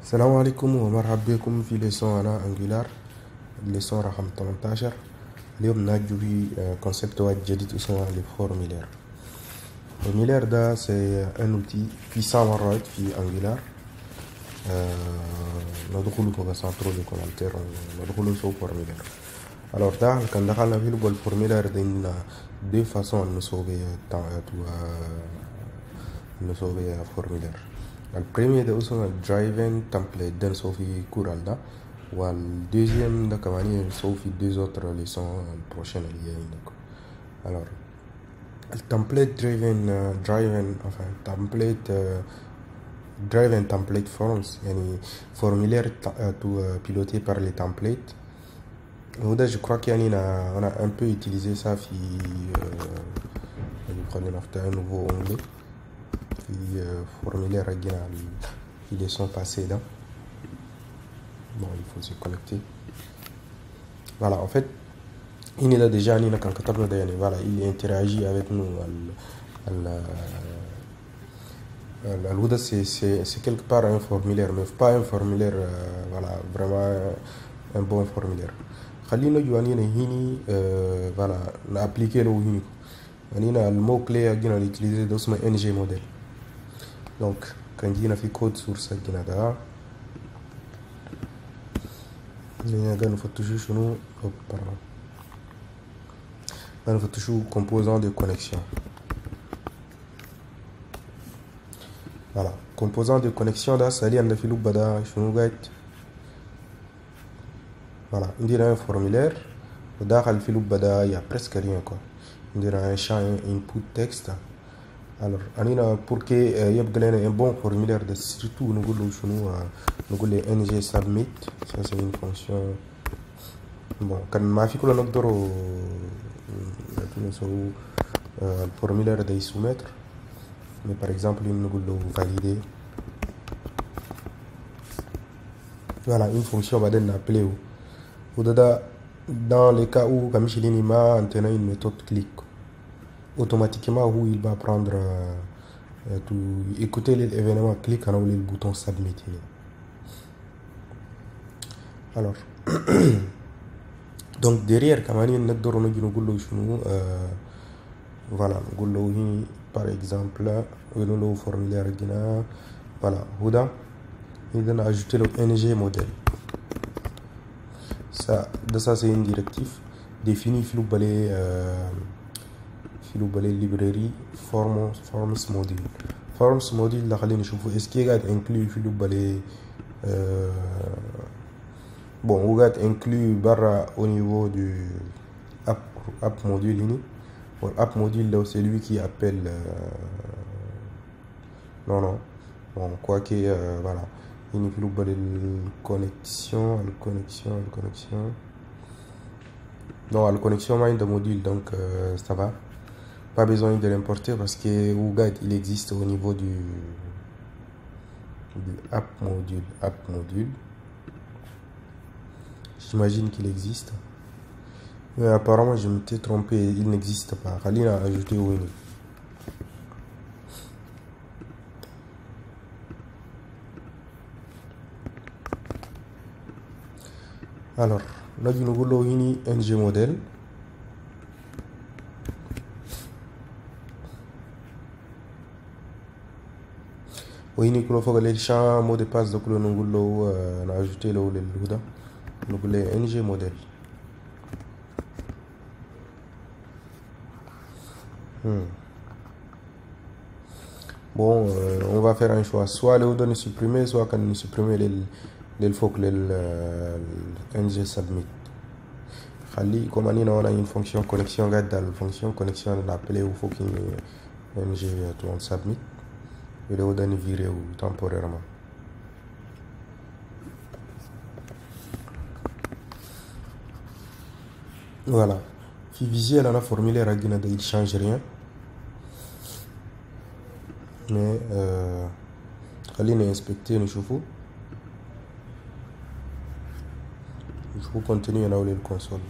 السلام عليكم ومرحبا بكم في ليسون أنا أنجولار ليسون رقم 18. اليوم نحكي في كونسيبت واحد جديد اسمه الفورميلير. الفورميلير ده سي ان اوتي puissant مرات في انجولار. ندخل فوق سنترو لي كومنتير ندخل سو فورميلير. alors ده كان دخلنا في لو الفورميلير ده عندنا دو فاصون نسوي فورميلير. البريمير ده اسمه درايفين تمبليت ده نسوي في كورال ده، والدوزيام ده كمان نسوي في دو زوتر ليسون البروشين اللي هي عندكم. alors التمبليت درايفين template forms يعني formulaire piloté par les templates. وده je crois يعني on a un peu utilisé ça في خلينا نفتح un nouveau onglet في formulaire رجعنا في leçon passée là. Bon, il faut se connecter. Voilà, en fait il est là déjà quand كتبنا ده يعني voilà il interagit avec nous. الهدى c'est quelque part un formulaire, mais pas un formulaire voilà vraiment un bon formulaire. خلينا نجوا هنا voilà نابليكي له هنا المو كلي هنا نيتيليزي ده اسمه NG model. donc كان جينا في كود سورس هنا ده هنا نفتشوا شنو نفتشوا composant de connexion. voilà composant de connexion ده سالي عندنا في لوب ده شنو قاعد. voilà ندير un formulaire وداخل في لوب ده يا presque rien quoi. ندير un champ input texte. alors انينا pour que يبقى لنا un bon formulaire ده surtout نقول له شنو نقول له ng submit. ça c'est une fonction bon كان ما في كلنا نقدروا نسوي الفورمulaire ده يسومتر. mais par exemple نقول له valider. voilà une fonction بعدين نابليه. وده dans les cas où comme je l'ai ma maintenant une méthode click automatiquement où il va prendre écouter l'événement click on a le bouton submit. alors donc derrière كمان نقدر نجي نقول له شنو voilà نقول له هنا par exemple نقول له formulaire هنا voilà هنا إذا ajouter le ng model. ça c'est une directive définie في لوب بالي librairie forms module ده خلينا نشوفه est-ce qu'il قاعد inclus في لوب بالي bon هو قاعد inclus برا au niveau du app module هنا. والapp module là c'est lui qui appelle non bon quoi que voilà il في لوب بالي الconnexion non la connexion main de module donc ça va pas besoin de l'importer parce que Ougat il existe au niveau du app module. j'imagine qu'il existe, mais apparemment je m'étais trompé, il n'existe pas. Khalina a ajouté Winnie. alors là nous voulons Winnie ng model. وهنا كله فوق الشام مود باس ده كله نقول له نعجبته له للهدى نقول له ng model. bon on va faire un choix, soit le هدى supprimer soit qu'on supprimer للفوق ng submit. خلي comme on a une fonction connexion قاعد dans la fonction connexion l'appeler au faut qu'il ng submit et le هدى نفيره temporairement. voilà في visuel on a formulaire رجعنا ده il change rien, mais خلينا inspecter نشوفه. il faut continuer à aller le console.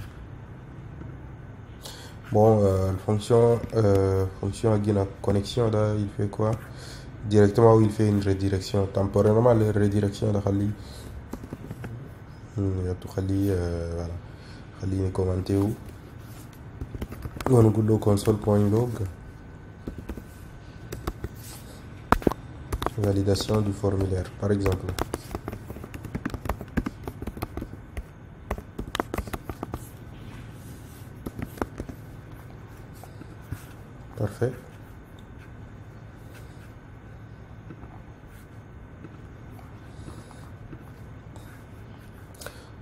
bon la fonction رجعنا connexion là il fait quoi. directement où il fait une redirection temporairement la redirection de Khali Khali voilà Khali commenter où on a console.log validation du formulaire par exemple. Parfait.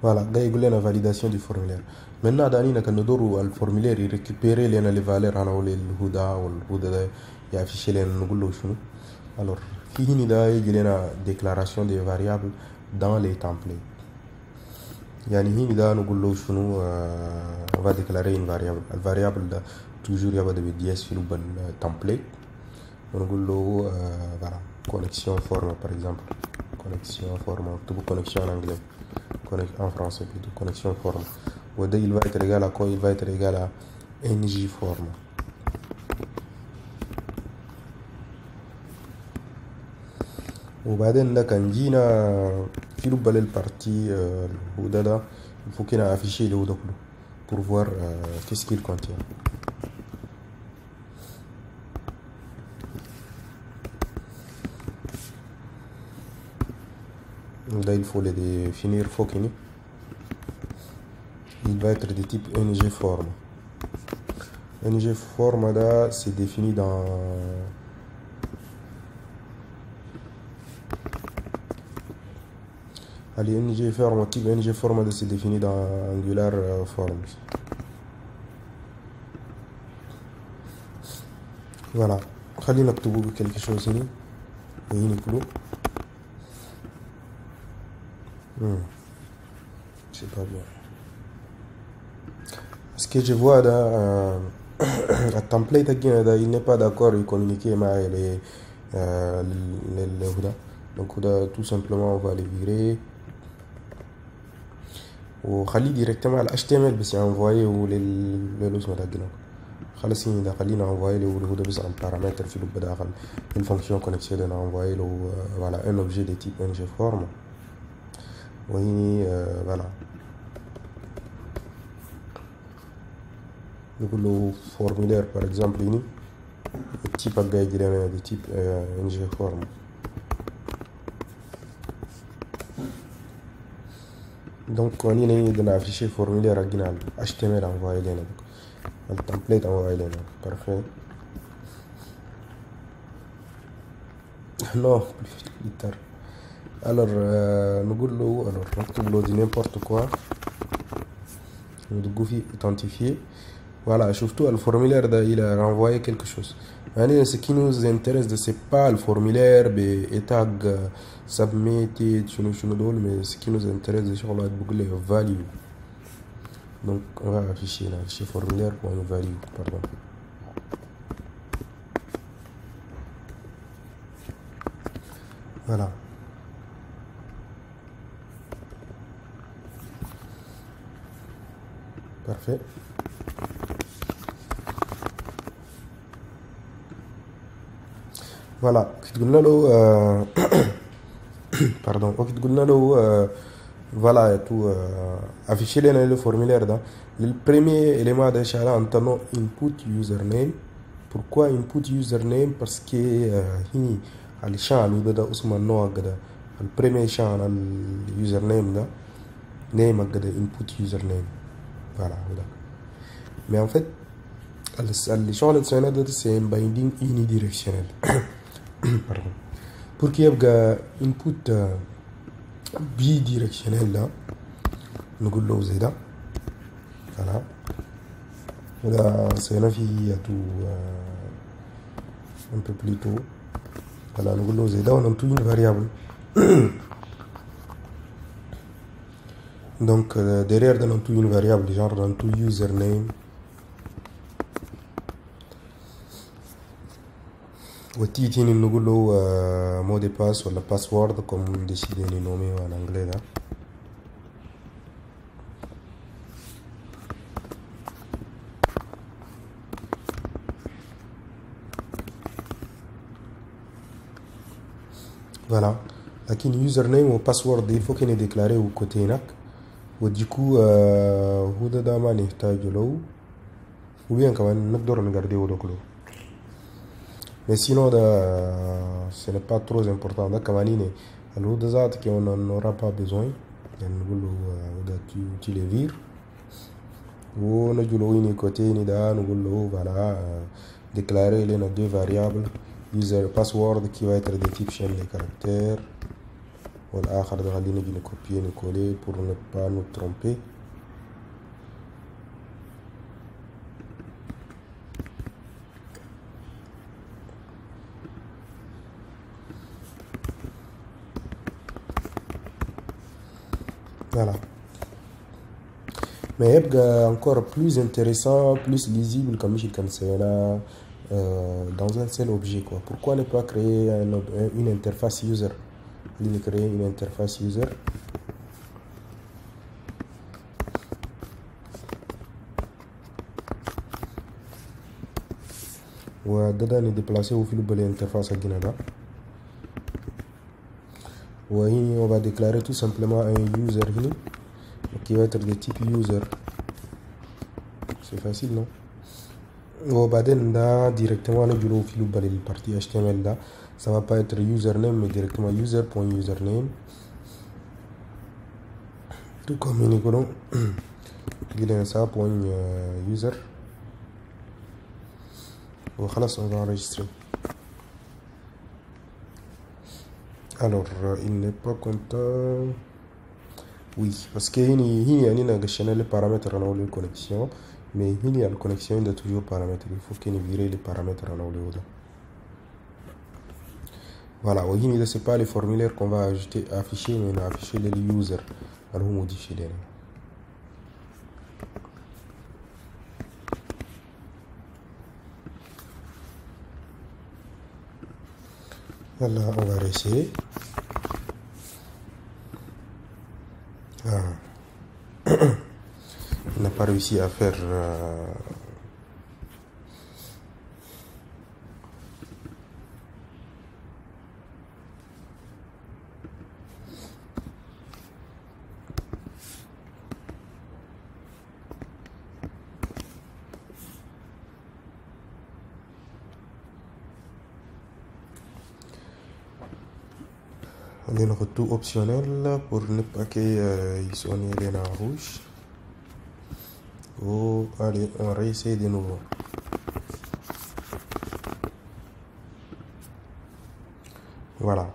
Voilà, la validation du formulaire. Maintenant, Dani, le formulaire, il récupère les valeurs le Huda ou le Huda et afficher les alors, il y a une déclaration des variables dans les templates. Yani on va déclarer une variable. La variable toujours il y a de DS sur le template. On voilà, connexion forme par exemple. Connexion forme, tout connexion en anglais. En français plutôt, connexion forme. Il va être égal à quoi? Il va être égal à ng forme. وبعدين ده كان جينا في لبة للبارتي الهدى ده il faut qu'il affiche le هدى كله pour voir qu'est-ce qu'il contient. Là il faut le définir Fokini. Il va être de type ng form. ng form là c'est défini dans ng form, type ng form c'est défini dans Angular Forms. Voilà, خلينا نكتبوا quelque chose هنا هنا كله. C'est pas bien. Ce que je vois là, le template il n'est pas d'accord de communiquer avec les Huda. Donc tout simplement on va les virer. وخليه directement على HTML بس envoyer للاسم تاعنا خلاص هنا خلينا envoyer له هو بس un paramètre في لو بداخل une fonction connectée de envoyer له voilà un objet de type ng form وهنا voilà نقول له formulaire par exemple هنا التيب الجاي جاي de type ng form. Donc on a affiché le formulaire original HTML envoyé le template envoyé parfait. Non, plus tard. Alors nous dit n'importe quoi. Nous identifier. Voilà, surtout le formulaire il a renvoyé quelque chose. Ce qui nous intéresse c'est pas le formulaire et tag submitted mais ce qui nous intéresse c'est sur la value. Donc on va afficher le formulaire pour une value, pardon. Voilà. Parfait. Voilà, pardon, voilà tout afficher le formulaire là. Le premier élément de chala en tenant input username. Pourquoi input username? Parce que le champ le premier champ le username là name input username. Voilà. Mais en fait c'est un binding unidirectionnel. Pardon. Pour qu'il y ait un input bidirectionnel là, nous allons là. Voilà. Là, c'est un fille à tout un peu plus tôt. Voilà, nous allons là, on a tout une variable. Donc derrière dans tout une variable, genre dans tout username. وتيجي نقول له mot de passe ولا password comme décider de nommer en anglais là. voilà. لكن username و password il faut qu'il est déclaré au côté هناك. ودي coup هو ده ما نحتاج له. وبين كمان نقدر نقدره ده كله. Mais sinon ce n'est pas trop important. ده كمان هنا الهو ده ذات qu'on n'aura pas besoin. يعني نقول له ده tu les vires. ونجي له هنا côté هنا ده نقول له voilà déclarer les deux variables user password qui va être de type chaîne de caractères. والآخر ده خلينا نجي نكوبيer نكولي pour ne pas nous tromper. Voilà. Mais يبقى encore plus intéressant, plus lisible comme je le là dans un seul objet quoi. Pourquoi ne pas créer une interface user? Il créer une interface user. وده déplacer au fil de l'interface à Guinada. Oui, on va déclarer tout simplement un user qui va être de type user. C'est facile, non? وبعدين ده directement نجي له في البارتي HTML ده. Ça va pas être username mais directement user.username. Tout comme il est ça point user. وخلاص on va enregistrer. Alors il n'est pas content. Oui, parce que il y a les paramètres dans la connexion, mais il y a la connexion il y a toujours paramètres. Il faut qu'il vire les paramètres dans le haut. Voilà, ce n'est pas les formulaires qu'on va afficher, mais on va afficher les users. Alors on modifie les. Voilà, on va réessayer. On n'a pas réussi à faire on est notre tout optionnel pour ne pas qu'il sonne les en rouge. Oh, allez, on réessaye de nouveau. Voilà.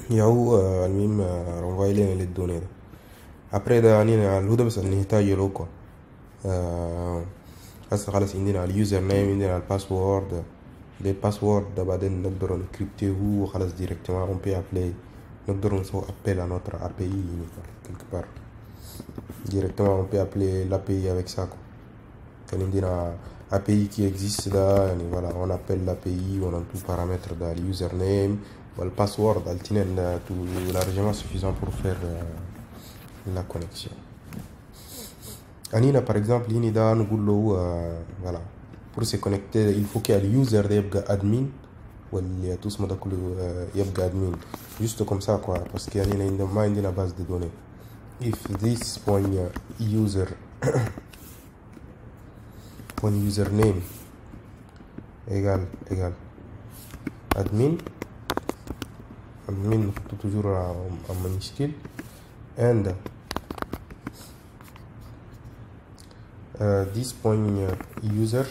Il y a où même renvoyer les données. Après الهدى بس نحتاج له quoi. هسه خلاص عندنا اليوزر نيم عندنا الباسورد. Les passwords بعدين نقدر نكريبتيه وخلاص directement on peut appeler نقدر نسوي appel à notre API quelque part. Directement on peut appeler l'API avec ça quoi. Quand on dit une API qui existe là, voilà, on appelle l'API, on a tout paramètre dans le username, le password, tout largement suffisant pour faire la connexion. Anina par exemple, voilà, pour se connecter, il faut qu'il y ait le user de admin ou tout ce monde admin, juste comme ça quoi, parce qu'il y a une base de données. If this point user point username égal admin toujours en minuscule and this point user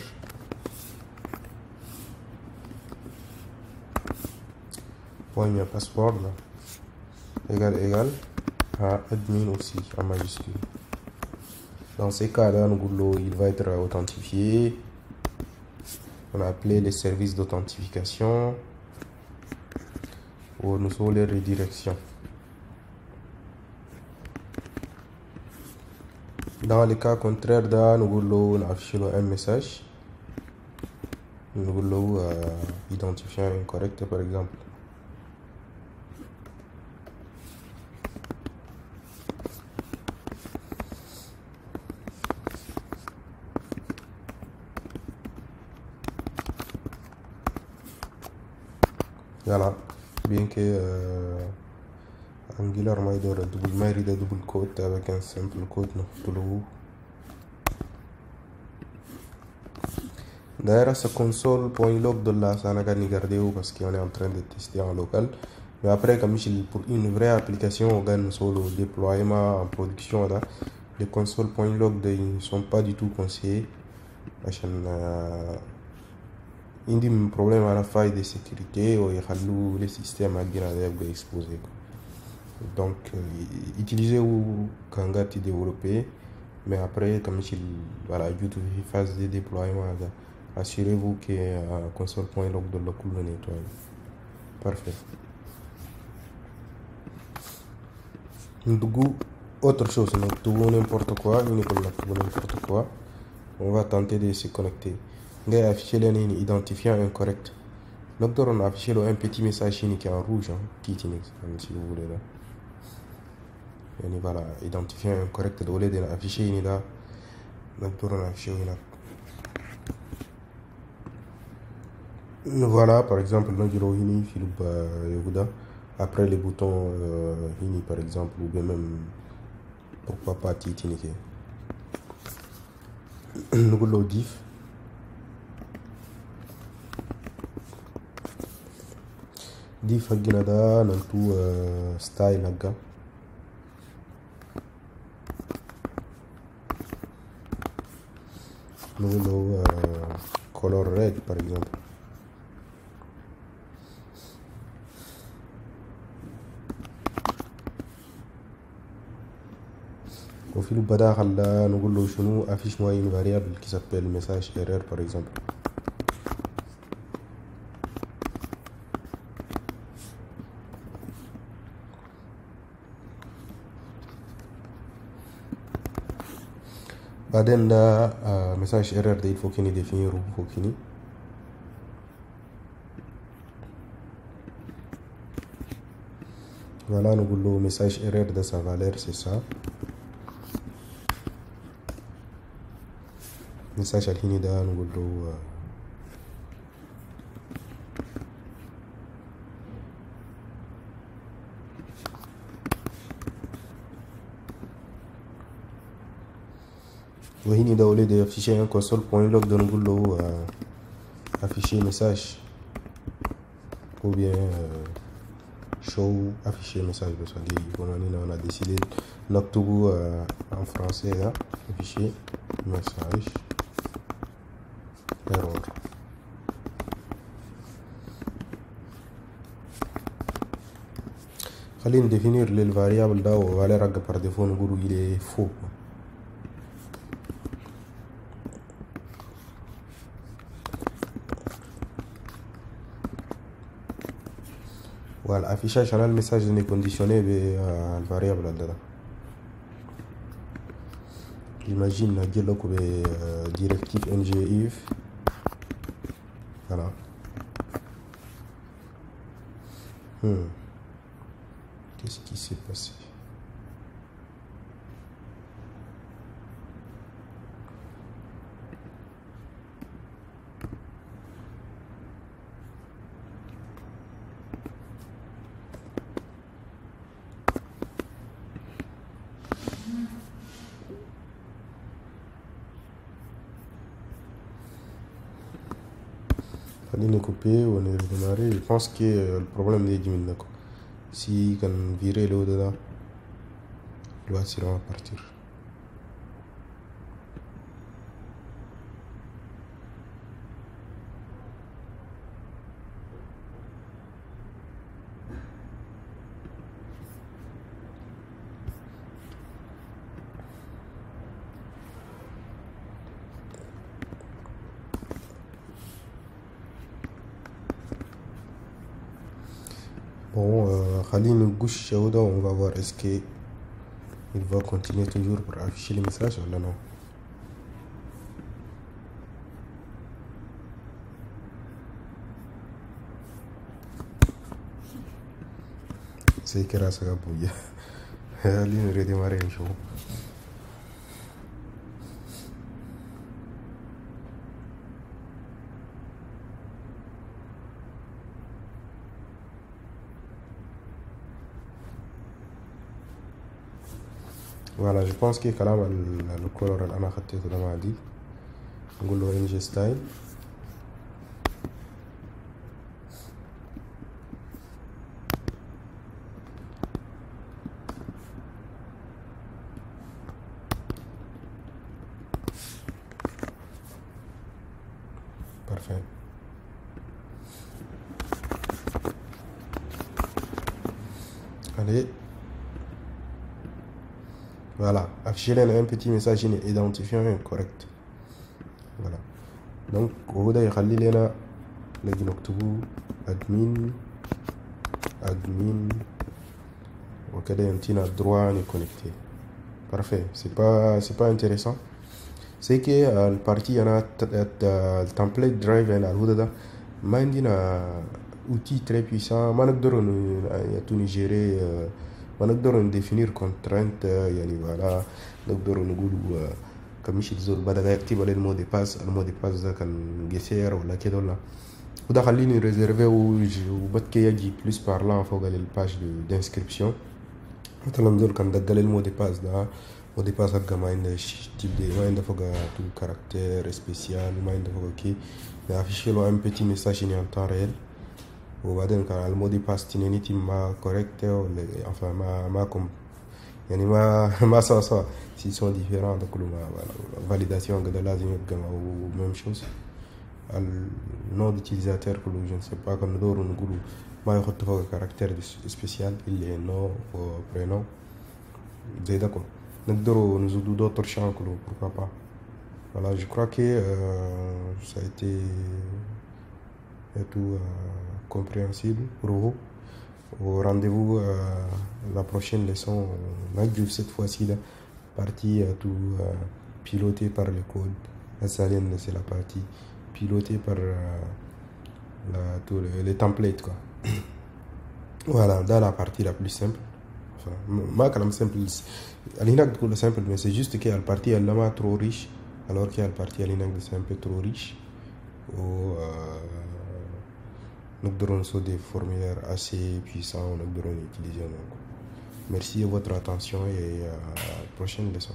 point password égal à admin aussi en majuscule. Dans ces cas-là, il va être authentifié. On a appelé les services d'authentification ou nous avons les redirections. Dans le cas contraire, nous affichons un message. Nous identifiant incorrect par exemple. Voilà, bien que Angular ما يدور double ما يريد double quote avec un simple quote نحطله. D'ailleurs, ce console.log de là, ça n'a qu'à n'y garder parce qu'on est en train de tester en local. Mais après, comme pour une vraie application, on gagne sur le déploiement en production, là, les console.log ne sont pas du tout conseillés. Il y a un problème à la faille de sécurité ou il y a les systèmes à exposés. Donc, utilisez ou quand vous développez, mais après, comme voilà, YouTube phase de déploiement, assurez-vous que console.log de local le nettoie. Parfait. Autre chose, tout n'importe quoi, n'importe quoi, on va tenter de se connecter. On va afficher l'identifiant incorrect. Donc, on a affiché un petit message qui est en rouge, qui si vous voulez là. Et voilà, identifiant incorrect, au lieu d'afficher là, donc on a affiché là. Voilà, par exemple, après les boutons Hini, par exemple, ou bien même pourquoi pas Titini. Nous avons diff. Diff Haginada, dans tout style Haga. Nous avons color red, par exemple. وفي البداخل خلا نقول له شنو affiche-moi une variable qui s'appelle message erreur par exemple. بعدين ده message error ده il faut qu'il définir il faut qu'il voilà نقول له message error de sa valeur c'est ça. message الحين ده نقول له وهنا ده au lieu d'afficher un console.log de نقول له afficher message ou bien show afficher message بس on a décidé نكتبه en français là afficher message error. خلينا définir le variable ده وعليه رقم par défaut نقوله il est faux. Voilà, affichage le message n'est conditionné le variable là. J'imagine que directive ngif. Voilà. Qu'est-ce qui s'est passé? Fallait couper, on est redémarré. Je pense que le problème est diminué. Si on virer l'eau dedans, il va sûrement partir. Bon, Khalil gauche on va voir est-ce qu'il va continuer toujours pour afficher les messages ou non. C'est que là ça va bouillir. Khalil redémarrer un show. voilà, je pense que كلام الكولر اللي انا خطيته ده مع دي. نقول له NG style. parfait. Allez, voilà, afficher un petit message identifiant correct. voilà. Donc هو ده يخلي لنا نجي نكتبه admin وكده يمتينا الدروع نكونكتي. parfait. C'est pas intéressant. C'est que le parti أنا le template drive أنا الهدى ده ما عندنا outil très puissant. ما نقدر نجيري ما نقدر نديفينير كونترنت يعني ولا نقدر نقول كمشي الزول بدأ يكتب على المود باس ده كان قصير ولا كده ولا وده خليني ريزيرفي وبدك يجي بلس بارلان فوق الباج دانسكريبسيون. مثلا زول كان دق لي المود باس ده مود باس حقه ما عنده تيب دي ما عنده فوق تو كاركتير سبيسيال ما عنده فوق كي نافيش له ام بيتي ميساج ان temps réel وبعدين كان المود باس تنينيتي ما كوريكت ولا enfin ما كوم يعني ما سوا s'ils sont différents donc la validation كده لازم يبقى او même chose. النوع d'utilisateur كله je ne sais pas كان ندور نقولوا ما يحط فوق كاركتير سبيسيال اللي نو برينو زي ده كله نقدروا نزودوا d'autres champs كله pourquoi pas. Voilà, je crois que ça a été tout compréhensible pour vous. Au rendez-vous la prochaine leçon. Cette fois-ci la partie tout pilotée par le code. La salienne c'est la partie pilotée par tous les templates quoi. Voilà, dans la partie la plus simple. Enfin, ما كلام simple. اللي هناك تقول simple mais c'est juste que la partie elle n'est pas trop riche alors que la partie اللي هناك c'est un peu trop riche. و نقدروا نسوي des formulaires assez puissants ونقدروا utiliser. Merci de votre attention et à la prochaine leçon.